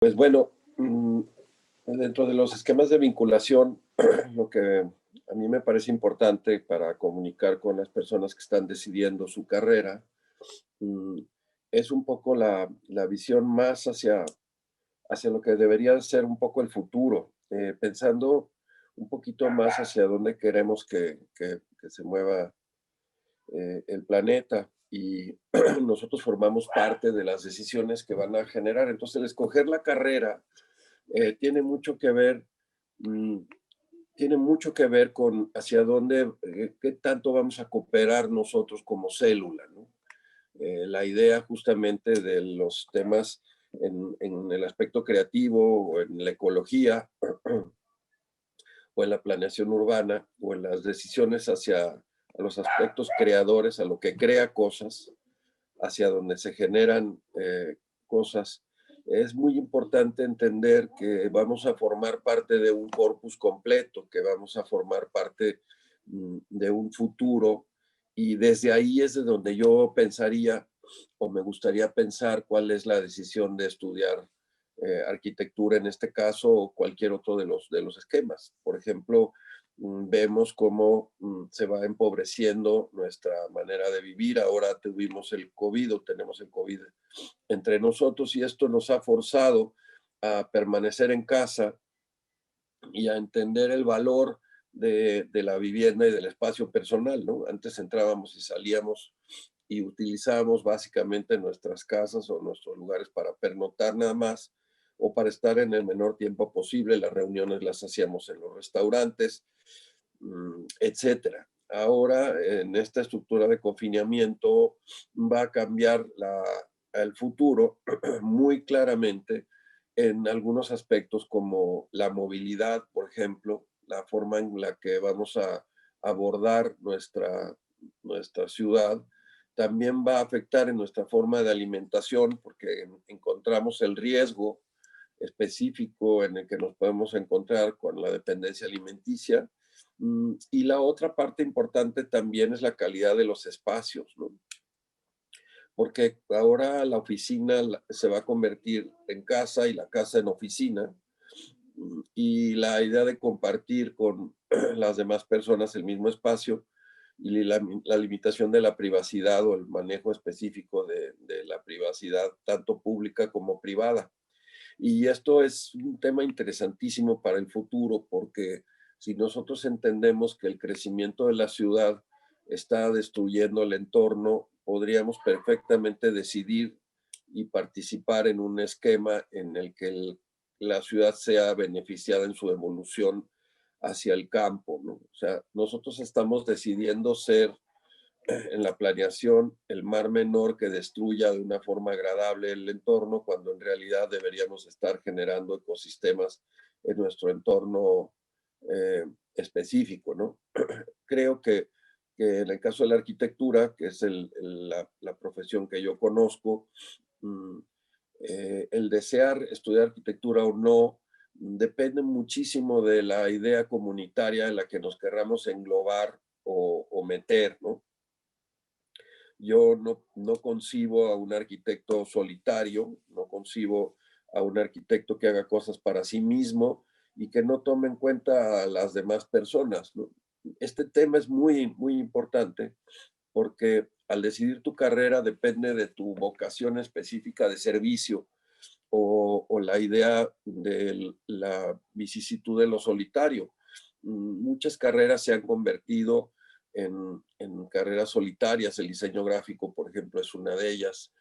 Pues bueno, dentro de los esquemas de vinculación, lo que a mí me parece importante para comunicar con las personas que están decidiendo su carrera, mm, es un poco la visión más hacia lo que debería ser un poco el futuro, pensando un poquito más hacia dónde queremos que se mueva el planeta y nosotros formamos parte de las decisiones que van a generar. Entonces, el escoger la carrera tiene mucho que ver, mm, tiene mucho que ver con hacia dónde, qué tanto vamos a cooperar nosotros como célula, ¿no? La idea justamente de los temas en el aspecto creativo o en la ecología o en la planeación urbana o en las decisiones hacia los aspectos creadores, a lo que crea cosas, hacia donde se generan cosas. Es muy importante entender que vamos a formar parte de un corpus completo, que vamos a formar parte de un futuro y desde ahí es de donde yo pensaría o me gustaría pensar cuál es la decisión de estudiar arquitectura en este caso o cualquier otro de los esquemas. Por ejemplo, vemos cómo se va empobreciendo nuestra manera de vivir. Ahora tuvimos el COVID o tenemos el COVID entre nosotros y esto nos ha forzado a permanecer en casa y a entender el valor de la vivienda y del espacio personal, ¿no? Antes entrábamos y salíamos y utilizábamos básicamente nuestras casas o nuestros lugares para pernoctar nada más o para estar en el menor tiempo posible. Las reuniones las hacíamos en los restaurantes, etcétera. Ahora, en esta estructura de confinamiento, va a cambiar el futuro muy claramente en algunos aspectos como la movilidad, por ejemplo, la forma en la que vamos a abordar nuestra ciudad, también va a afectar en nuestra forma de alimentación porque encontramos el riesgo específico en el que nos podemos encontrar con la dependencia alimenticia. Y la otra parte importante también es la calidad de los espacios, ¿no? Porque ahora la oficina se va a convertir en casa y la casa en oficina. Y la idea de compartir con las demás personas el mismo espacio y la limitación de la privacidad o el manejo específico de la privacidad, tanto pública como privada. Y esto es un tema interesantísimo para el futuro porque si nosotros entendemos que el crecimiento de la ciudad está destruyendo el entorno, podríamos perfectamente decidir y participar en un esquema en el que la ciudad sea beneficiada en su evolución hacia el campo, ¿no? O sea, nosotros estamos decidiendo ser en la planeación el mar menor que destruya de una forma agradable el entorno, cuando en realidad deberíamos estar generando ecosistemas en nuestro entorno específico, ¿no? Creo que en el caso de la arquitectura, que es la profesión que yo conozco, mm, el desear estudiar arquitectura o no depende muchísimo de la idea comunitaria en la que nos querramos englobar o meter, ¿no? Yo no concibo a un arquitecto solitario, no concibo a un arquitecto que haga cosas para sí mismo y que no tome en cuenta a las demás personas, ¿no? Este tema es muy, muy importante porque al decidir tu carrera depende de tu vocación específica de servicio o la idea de la vicisitud de lo solitario. Muchas carreras se han convertido en carreras solitarias. El diseño gráfico, por ejemplo, es una de ellas.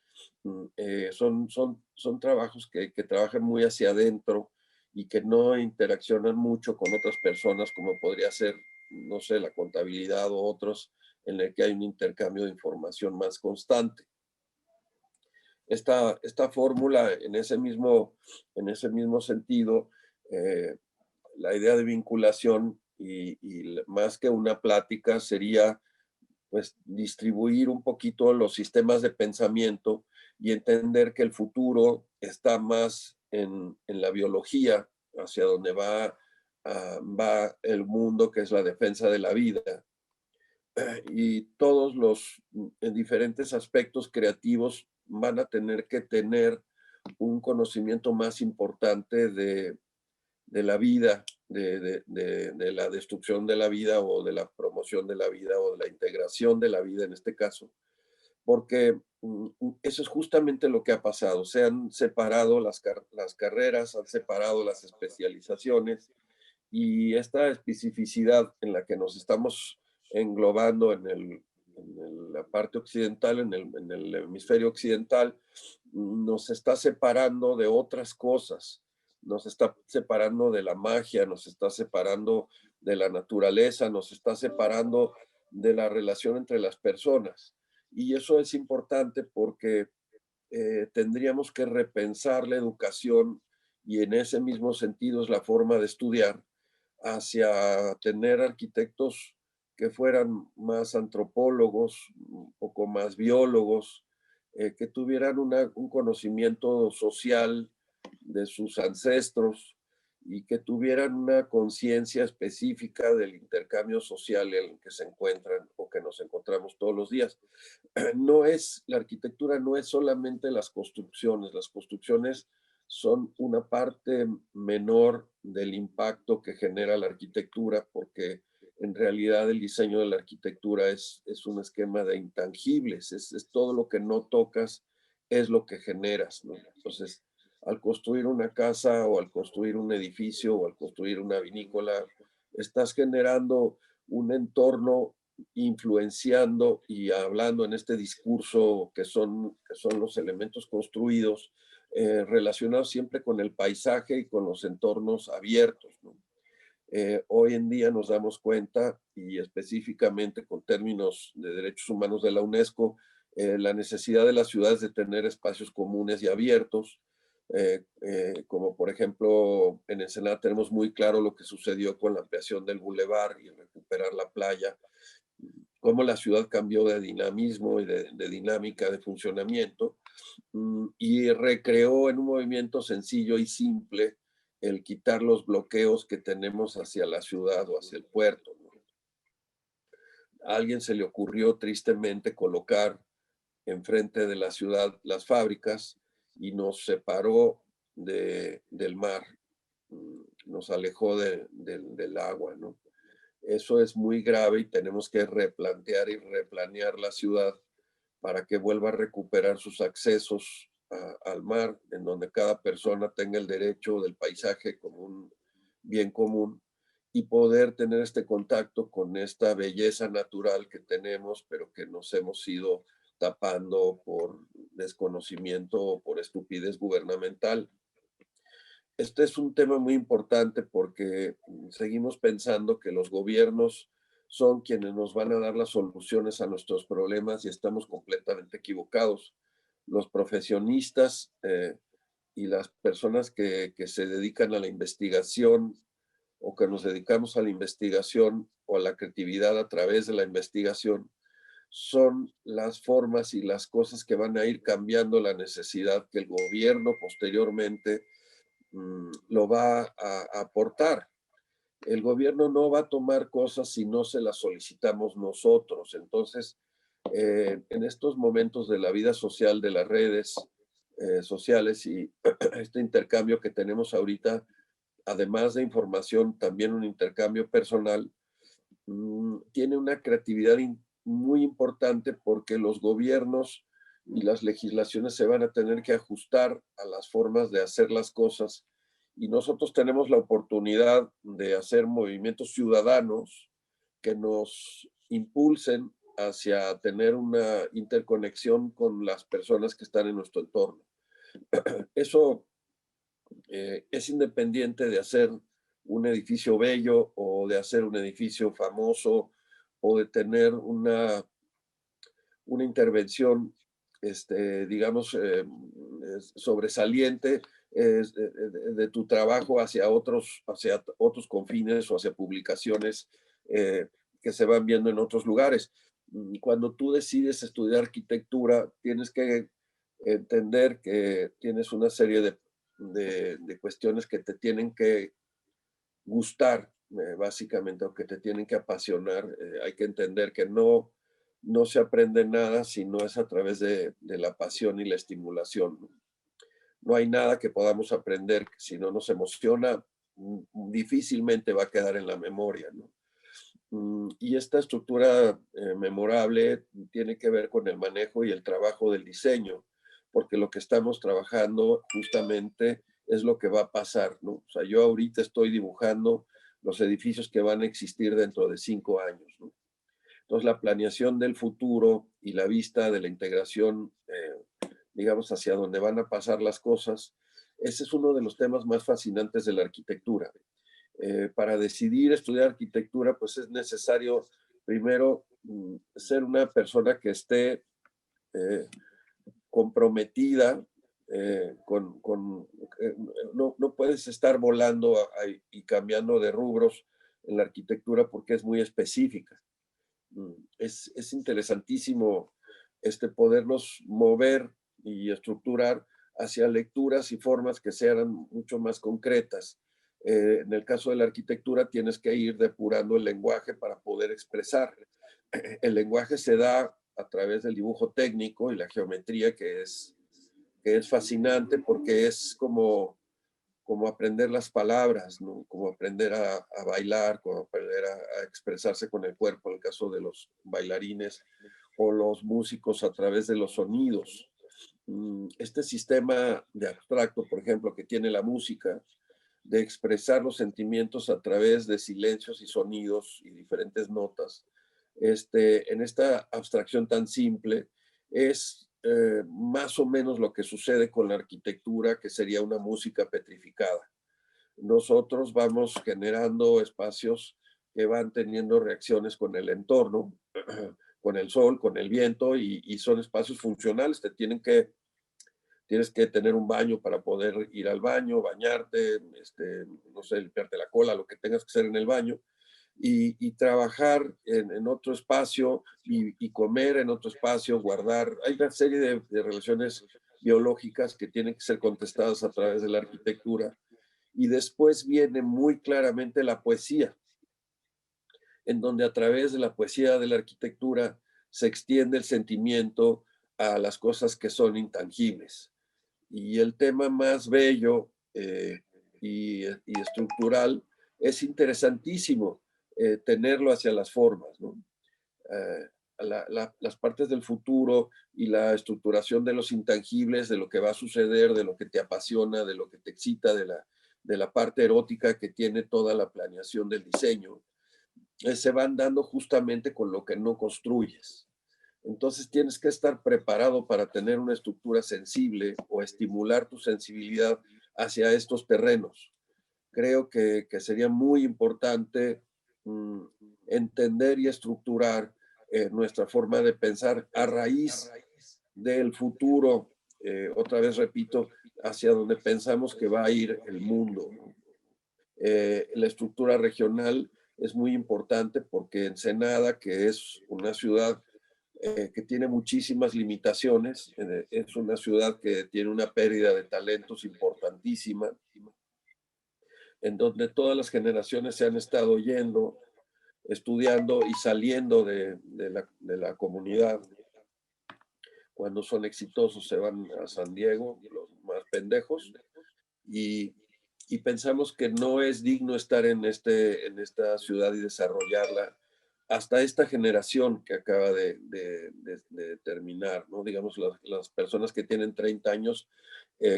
Son trabajos que trabajan muy hacia adentro y que no interaccionan mucho con otras personas, como podría ser, no sé, la contabilidad o otros, en el que hay un intercambio de información más constante. Esta fórmula, en ese mismo sentido, eh, la idea de vinculación y más que una plática sería pues distribuir un poquito los sistemas de pensamiento y entender que el futuro está más en la biología, hacia donde va el mundo, que es la defensa de la vida. Y todos los en diferentes aspectos creativos van a tener que tener un conocimiento más importante de la vida, de la destrucción de la vida o de la promoción de la vida o de la integración de la vida en este caso, porque eso es justamente lo que ha pasado. Se han separado las carreras, han separado las especializaciones y esta especificidad en la que nos estamos englobando la parte occidental, en el hemisferio occidental, nos está separando de otras cosas, nos está separando de la magia, nos está separando de la naturaleza, nos está separando de la relación entre las personas. Y eso es importante porque tendríamos que repensar la educación y en ese mismo sentido es la forma de estudiar hacia tener arquitectos que fueran más antropólogos, un poco más biólogos, que tuvieran un conocimiento social de sus ancestros y que tuvieran una conciencia específica del intercambio social en el que se encuentran o que nos encontramos todos los días. La arquitectura no es solamente las construcciones son una parte menor del impacto que genera la arquitectura, porque en realidad el diseño de la arquitectura es un esquema de intangibles, es todo lo que no tocas, es lo que generas, ¿no? Entonces, al construir una casa o al construir un edificio o al construir una vinícola, estás generando un entorno influenciando y hablando en este discurso que son los elementos construidos relacionados siempre con el paisaje y con los entornos abiertos, ¿no? Hoy en día nos damos cuenta, y específicamente con términos de derechos humanos de la UNESCO, la necesidad de las ciudades de tener espacios comunes y abiertos, como por ejemplo en Ensenada tenemos muy claro lo que sucedió con la ampliación del bulevar y recuperar la playa, cómo la ciudad cambió de dinamismo y de dinámica de funcionamiento y recreó en un movimiento sencillo y simple el quitar los bloqueos que tenemos hacia la ciudad o hacia el puerto, ¿no? A alguien se le ocurrió tristemente colocar enfrente de la ciudad las fábricas y nos separó del mar, nos alejó del agua, ¿no? Eso es muy grave y tenemos que replantear y replanear la ciudad para que vuelva a recuperar sus accesos al mar, en donde cada persona tenga el derecho del paisaje como un bien común y poder tener este contacto con esta belleza natural que tenemos, pero que nos hemos ido tapando por desconocimiento o por estupidez gubernamental. Este es un tema muy importante porque seguimos pensando que los gobiernos son quienes nos van a dar las soluciones a nuestros problemas y estamos completamente equivocados. Los profesionistas y las personas que se dedican a la investigación o que nos dedicamos a la investigación o a la creatividad a través de la investigación son las formas y las cosas que van a ir cambiando la necesidad que el gobierno posteriormente lo va a aportar. El gobierno no va a tomar cosas si no se las solicitamos nosotros. Entonces, en estos momentos de la vida social, de las redes sociales y este intercambio que tenemos ahorita, además de información, también un intercambio personal, tiene una creatividad muy importante porque los gobiernos y las legislaciones se van a tener que ajustar a las formas de hacer las cosas y nosotros tenemos la oportunidad de hacer movimientos ciudadanos que nos impulsen hacia tener una interconexión con las personas que están en nuestro entorno. Eso es independiente de hacer un edificio bello o de hacer un edificio famoso o de tener una intervención, digamos, sobresaliente de tu trabajo hacia otros confines o hacia publicaciones que se van viendo en otros lugares. Cuando tú decides estudiar arquitectura, tienes que entender que tienes una serie de cuestiones que te tienen que gustar, básicamente, o que te tienen que apasionar. Hay que entender que no se aprende nada si no es a través de la pasión y la estimulación, ¿no? no hay nada que podamos aprender que si no nos emociona, difícilmente va a quedar en la memoria, ¿no? Y esta estructura memorable tiene que ver con el manejo y el trabajo del diseño, porque lo que estamos trabajando justamente es lo que va a pasar, ¿no? O sea, yo ahorita estoy dibujando los edificios que van a existir dentro de 5 años, ¿no? Entonces, la planeación del futuro y la vista de la integración, digamos, hacia dónde van a pasar las cosas, ese es uno de los temas más fascinantes de la arquitectura. Para decidir estudiar arquitectura, pues es necesario primero ser una persona que esté eh, comprometida no, no puedes estar volando y cambiando de rubros en la arquitectura porque es muy específica. Es interesantísimo podernos mover y estructurar hacia lecturas y formas que sean mucho más concretas. En el caso de la arquitectura tienes que ir depurando el lenguaje para poder expresar. El lenguaje se da a través del dibujo técnico y la geometría, que es fascinante porque es como aprender las palabras, ¿no? Como aprender a bailar, como aprender a expresarse con el cuerpo, en el caso de los bailarines o los músicos a través de los sonidos. Este sistema de abstracto, por ejemplo, que tiene la música, de expresar los sentimientos a través de silencios y sonidos y diferentes notas, en esta abstracción tan simple, es más o menos lo que sucede con la arquitectura, que sería una música petrificada. Nosotros vamos generando espacios que van teniendo reacciones con el entorno, con el sol, con el viento, y son espacios funcionales. Tienes que tener un baño para poder ir al baño, bañarte, no sé, limpiarte la cola, lo que tengas que hacer en el baño, y trabajar en otro espacio y comer en otro espacio, guardar. Hay una serie de relaciones biológicas que tienen que ser contestadas a través de la arquitectura. Y después viene muy claramente la poesía, en donde a través de la poesía de la arquitectura se extiende el sentimiento a las cosas que son intangibles. Y el tema más bello y estructural es interesantísimo tenerlo hacia las formas, ¿no? Las partes del futuro y la estructuración de los intangibles, de lo que va a suceder, de lo que te apasiona, de lo que te excita, de la parte erótica que tiene toda la planeación del diseño, se van dando justamente con lo que no construyes. Entonces tienes que estar preparado para tener una estructura sensible o estimular tu sensibilidad hacia estos terrenos. Creo que sería muy importante mm, entender y estructurar nuestra forma de pensar a raíz del futuro, otra vez repito, hacia donde pensamos que va a ir el mundo. La estructura regional es muy importante porque Ensenada, que es una ciudad que tiene muchísimas limitaciones, es una ciudad que tiene una pérdida de talentos importantísima, en donde todas las generaciones se han estado yendo, estudiando y saliendo de la comunidad. Cuando son exitosos se van a San Diego, los más pendejos, y, y pensamos que no es digno estar en esta ciudad y desarrollarla hasta esta generación que acaba de terminar, ¿no? Digamos, las personas que tienen 30 años,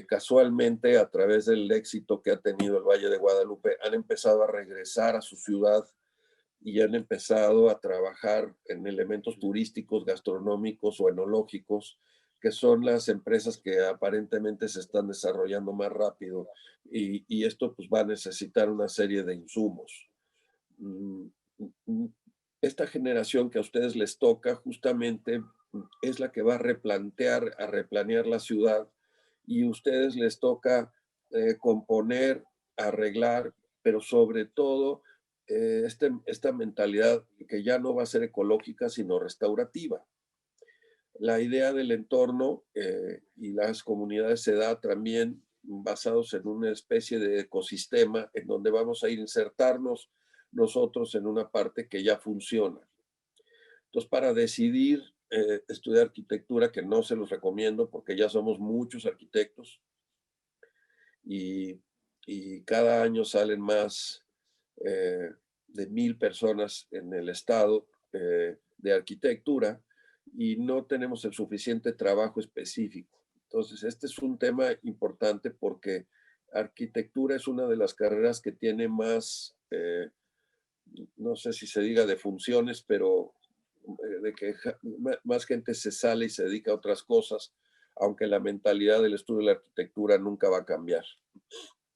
casualmente a través del éxito que ha tenido el Valle de Guadalupe, han empezado a regresar a su ciudad y han empezado a trabajar en elementos turísticos, gastronómicos o enológicos, que son las empresas que aparentemente se están desarrollando más rápido, y esto pues va a necesitar una serie de insumos. Mm, mm, Esta generación que a ustedes les toca justamente es la que va a replanear la ciudad, y a ustedes les toca componer, arreglar, pero sobre todo esta mentalidad que ya no va a ser ecológica, sino restaurativa. La idea del entorno y las comunidades se da también basados en una especie de ecosistema en donde vamos a ir insertarnos nosotros en una parte que ya funciona. Entonces, para decidir estudiar arquitectura, que no se los recomiendo porque ya somos muchos arquitectos, y, y cada año salen más de 1,000 personas en el estado de arquitectura y no tenemos el suficiente trabajo específico. Entonces, este es un tema importante porque arquitectura es una de las carreras que tiene más, no sé si se diga de funciones, pero de que más gente se sale y se dedica a otras cosas, aunque la mentalidad del estudio de la arquitectura nunca va a cambiar.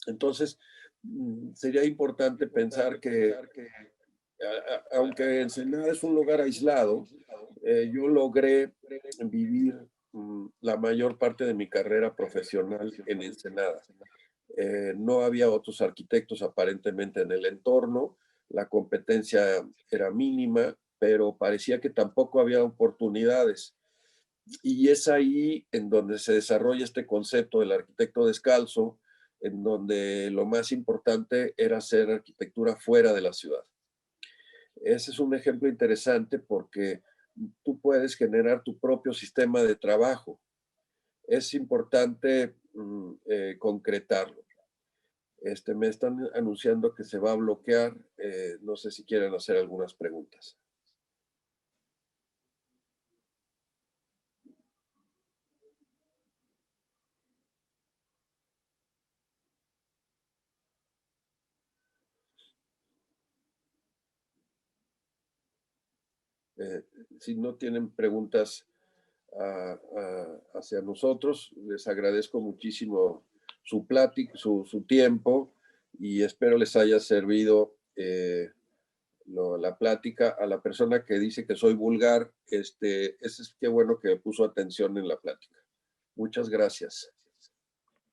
Entonces, sería importante pensar que, aunque Ensenada es un lugar aislado, yo logré vivir la mayor parte de mi carrera profesional en Ensenada. No había otros arquitectos aparentemente en el entorno, la competencia era mínima, pero parecía que tampoco había oportunidades. Y es ahí en donde se desarrolla este concepto del arquitecto descalzo, en donde lo más importante era hacer arquitectura fuera de la ciudad. Ese es un ejemplo interesante porque tú puedes generar tu propio sistema de trabajo. Es importante concretarlo. Me están anunciando que se va a bloquear. No sé si quieren hacer algunas preguntas. Eh, si no tienen preguntas hacia nosotros, les agradezco muchísimo su plática, su tiempo y espero les haya servido la plática. A la persona que dice que soy vulgar, ese es qué bueno que puso atención en la plática. Muchas gracias.